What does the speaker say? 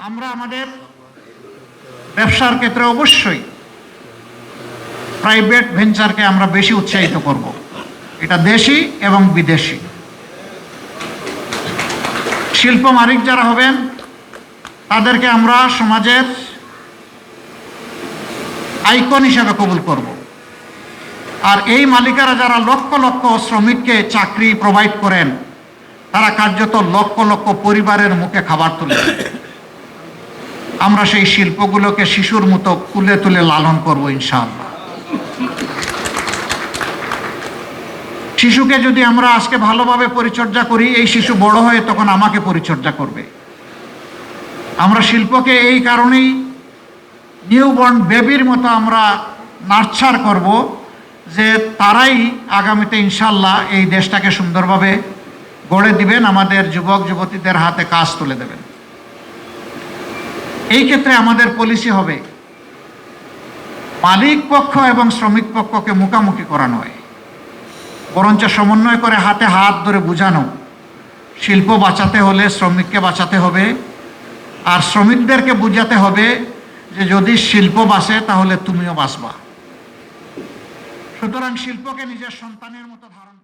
আমরা আমাদের ব্যবসার ক্ষেত্রে অবশ্যই প্রাইভেট ভেঞ্চারকে আমরা বেশি উৎসাহিত করব, এটা দেশি এবং বিদেশি। শিল্প মালিক যারা হবেন তাদেরকে আমরা সমাজের আইকন হিসেবে কবুল করব। আর এই মালিকেরা যারা লক্ষ লক্ষ শ্রমিককে চাকরি প্রোভাইড করেন, তারা কার্যত লক্ষ লক্ষ পরিবারের মুখে খাবার তুলে। আমরা সেই শিল্পগুলোকে শিশুর মতো কুলে তুলে লালন করব ইনশাআল্লাহ। শিশুকে যদি আমরা আজকে ভালোভাবে পরিচর্যা করি, এই শিশু বড় হয়ে তখন আমাকে পরিচর্যা করবে। আমরা শিল্পকে এই কারণেই নিউবর্ন বেবির মতো আমরা নার্চার করব যে তারাই আগামীতে ইনশাআল্লাহ এই দেশটাকে সুন্দরভাবে গড়ে দিবেন, আমাদের যুবক যুবতীদের হাতে কাজ তুলে দেবেন। এই ক্ষেত্রে আমাদের পলিসি হবে মালিক পক্ষ এবং শ্রমিক পক্ষকে মুখামুখি করা নয়, বরঞ্চ সমন্বয় করে হাতে হাত ধরে বোঝানো। শিল্প বাঁচাতে হলে শ্রমিককে বাঁচাতে হবে, আর শ্রমিকদেরকে বুঝাতে হবে যে যদি শিল্প বাঁচে তাহলে তুমিও বাঁচবা। সুতরাং শিল্পকে নিজের সন্তানের মতো ধারণা